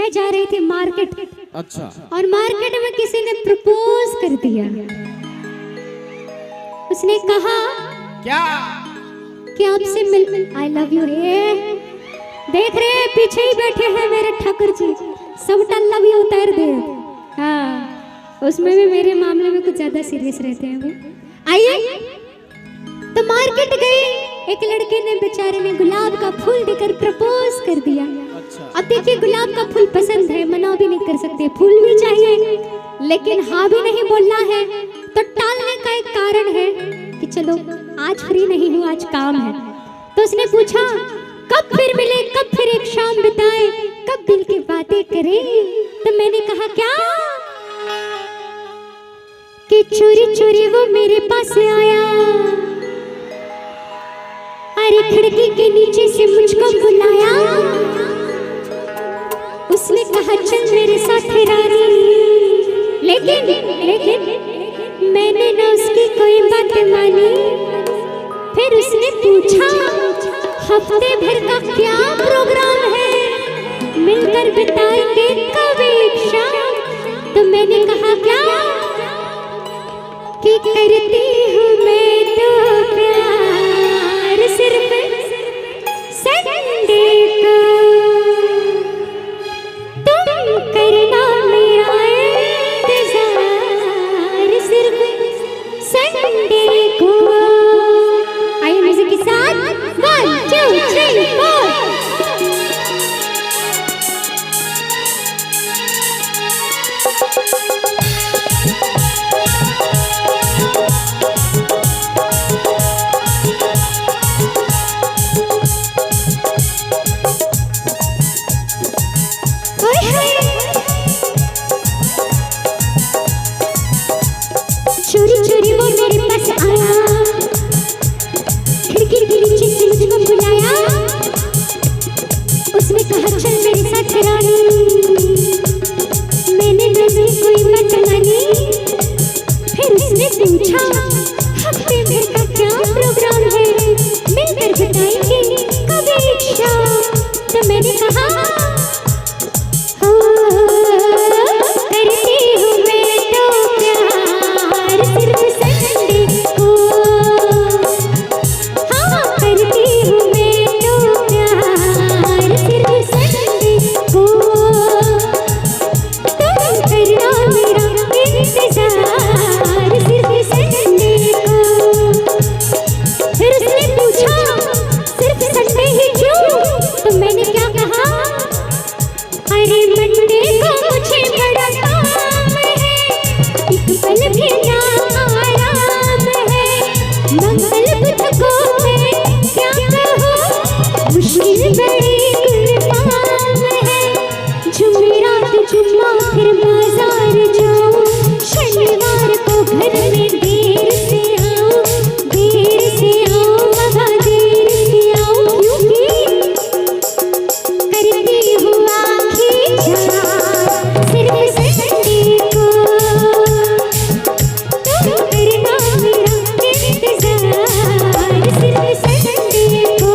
मैं जा रही थी मार्केट। अच्छा। और मार्केट में किसी ने प्रपोज कर दिया। उसने कहा क्या कि आपसे मिल आई लव यू। देख रहे हैं पीछे ही बैठे हैं मेरे ठाकुर जी, सबटा लव यू उतार दे। हाँ, उसमें भी मेरे मामले में कुछ ज्यादा सीरियस रहते हैं वो। आइए, तो मार्केट गई, एक लड़के ने बेचारे ने गुलाब का फूल देकर प्रपोज कर दिया। अच्छा। अब देखिए गुलाब का फूल पसंद है, मना भी नहीं कर सकते, फूल भी चाहिए, लेकिन हाँ भी नहीं बोलना है। तो टालने का एक कारण है कि चलो आज फ्री नहीं हूँ, आज काम है। तो उसने पूछा कब फिर मिले, कब फिर एक शाम बिताए, कब दिल की बातें करें। तो मैंने कहा क्या कि चोरी चोरी वो मेरे पास आया, अरे खिड़की के नीचे से मुझको बुलाया। उसने कहा चल मेरे साथ रानी, लेकिन मैंने ना उसकी कोई बात मानी। फिर उसने पूछा हफ्ते भर का क्या प्रोग्राम है, मिलकर बिताएंगे कब एक शाम। तो मैंने कहा क्या कि करती हूँ मैं तो प्यार सिर्फ संडे को, तुम करना मेरा इंतजार सिर्फ संडे को। आइए म्यूजिक के साथ 1 2 3 4। चोरी चोरी वो मेरे पास आया, खिड़की के नीचे से मुझको बुलाया। उसने कहा चल मेरे साथ रानी, मैंने ना उसकी कोई बात मानी। फिर उसने पूछा हफ्ते भर का क्या प्रोग्राम है, मिलकर बताएंगे कब एक शाम। तो मैंने कहा करती हूँ मैं तो प्यार सिर्फ संडे को। हाँ करती हूँ मैं तो प्यार सिर्फ संडे को, तुम करना मेरा इंतजार सिर्फ संडे को। फिर उसने पूछा सिर्फ संडे ही क्यों। तो मैंने क्या कहा अरे मंडे को मुझे बड़ा काम है, एक पल भी ना आराम है। मंगल बुध को मैं क्या कहूँ, मुश्किल बड़ी कुर्बान है। जुमेरात जुम्मा फिर बाजार जाऊँ, शनिवार को घर में देर से आऊँ, देर से आऊँ बाबा देर से आऊँ, क्योंकि करती हूँ आँखें चार सिर्फ संडे को, तुम करना मेरा इंतजार सिर्फ संडे को।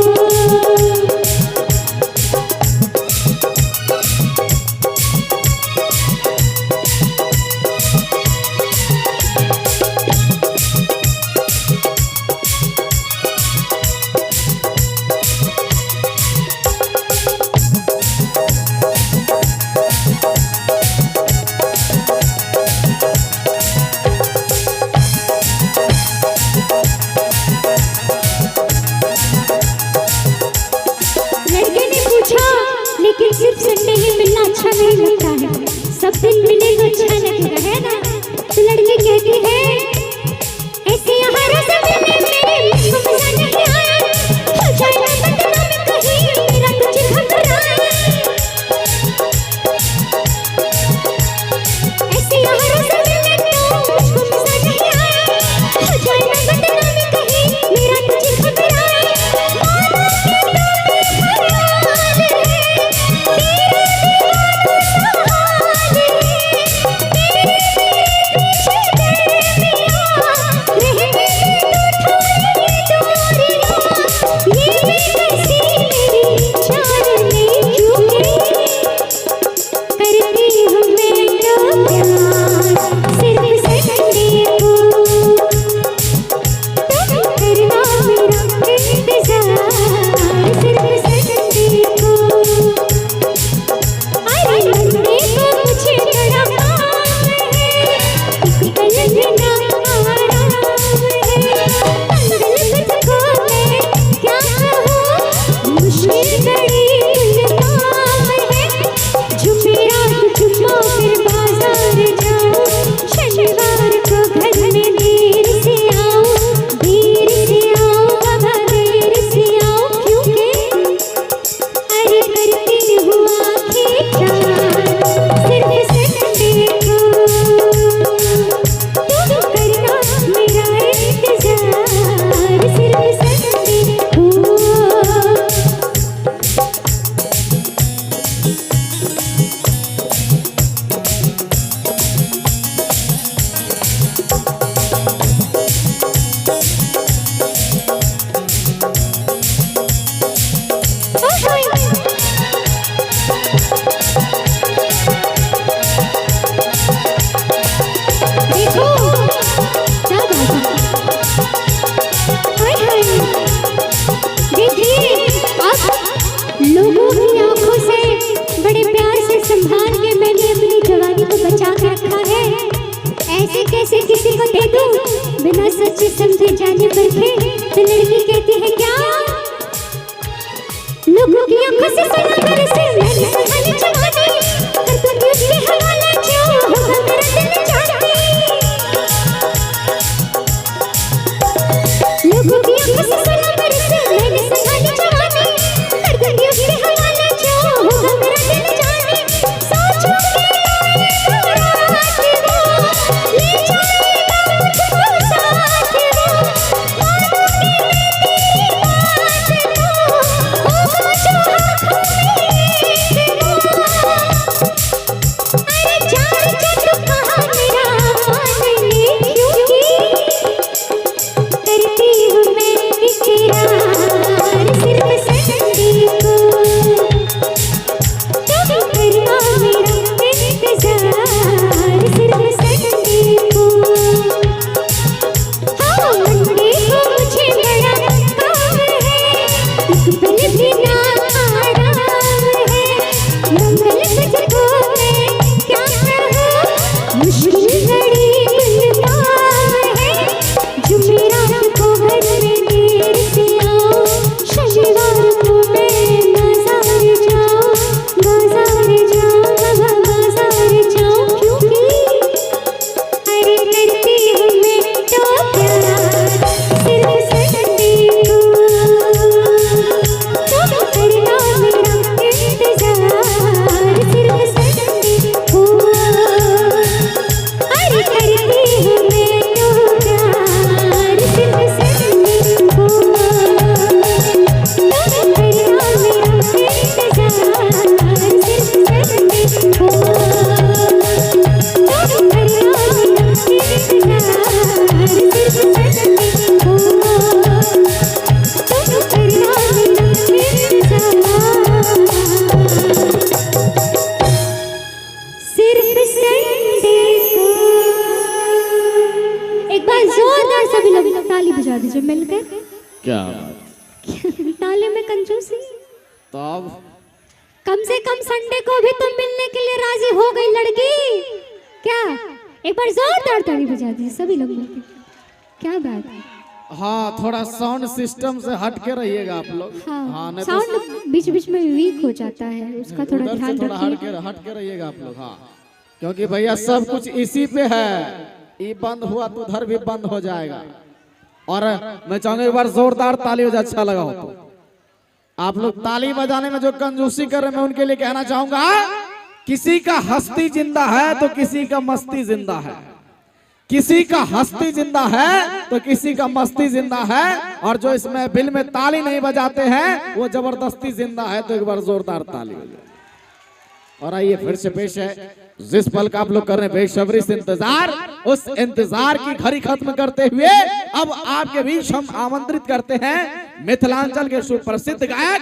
लड़के ने पूछा लेकिन सिर्फ संडे ही मिलना अच्छा नहीं लगता है, सब दिन मिले तो अच्छा लगेगा, है ना। तो लड़की कहती है ऐसे यहाँ रस्ते में मेरे मुझको मजा नहीं आया, हो जाए ना बदनाम कहीं मेरा तुझे घबराए। ऐसे यहाँ रस्ते में मुझको मजा नहीं आया, हो जाए ना बदनाम कहीं मेरा तुझे घबराए। मानो कि सोचे समझे जाने परखे तो लड़की कहती है क्या, लोगों की आंखों से सुना कर से मैंने संभाली जवानी, कर दूंगी उसके हवाले जो होगा मेरा दिल जाने। लोगों की आंखों से सुना कर से मैंने संभाली जवानी, कर दूंगी उसके हवाले जो होगा मेरा दिल जाने। सोचो के रात वो ले जाएगा मुझको साथ वो, मानो कि मेरी बात तो होगा जो आँखों में वो। अरे जान जा तू कहाँ मेरा मान ले, क्योंकि करती हूँ मैं इकरार सिर्फ संडे को, तुम करना मेरा इंतजार सिर्फ संडे को। हाँ मंडे को मुझे बड़ा काम है, एक पल भी ना आराम है, मंगल तुझको मैं क्या कहूँ, मुश्किल घड़ी गुलबाम है, जुमेरात को घर में देर से आओ, शनिवार को मैं बाजार जाऊँ, बाजार जाऊँ, बाजार जाऊँ, क्योंकि अरे करती हूँ मैं तो प्यार सिर्फ संडे को, तुम करना मेरा इंतजार सिर्फ संडे को। अरे करती हूँ मैं तो प्यार सिर्फ संडे को, तुम करना मेरा इंतजार सिर्फ संडे को, तुम करना मेरा इंतजार सिर्फ संडे को, तुम करना मेरा इंतजार सिर्फ संडे को। एक बार जोरदार सभी लोग ताली बजा दीजिए मिलकर। क्या बात। ताली में कंजूसी, तो अब कम से कम संडे को भी तुम मिलने के लिए राजी हो गई लड़की क्या? एक बार जोरदार ताली बजा दीजिए सभी लोग मिलकर। क्या बात है। हाँ, थोड़ा साउंड सिस्टम से हट के रहिएगा आप लोग। हाँ, नहीं तो साउंड बीच बीच में वीक हो जाता है, उसका थोड़ा उधर से ध्यान थोड़ा रखिए। हट के रहिएगा आप लोग। हाँ, क्योंकि भैया सब कुछ इसी पे है, ये बंद हुआ तो उधर भी बंद हो जाएगा। और मैं चाहूंगा एक बार जोरदार ताली बजा, अच्छा लगा हो तो। आप लोग ताली बजाने में जो कंजूसी कर रहे हैं मैं उनके लिए कहना चाहूंगा, किसी का हस्ती जिंदा है तो किसी का मस्ती जिंदा है, किसी का हस्ती जिंदा है तो किसी का मस्ती जिंदा है, और जो इस महफिल में ताली नहीं बजाते हैं वो जबरदस्ती जिंदा है। तो एक बार जोरदार ताली बजाए। और आइए फिर से पेश है जिस पल का आप लोग कर रहे हैं बेसब्री से इंतजार, उस इंतजार की घड़ी खत्म करते हुए अब आपके बीच हम आमंत्रित करते हैं मिथिलांचल के सुप्रसिद्ध गायक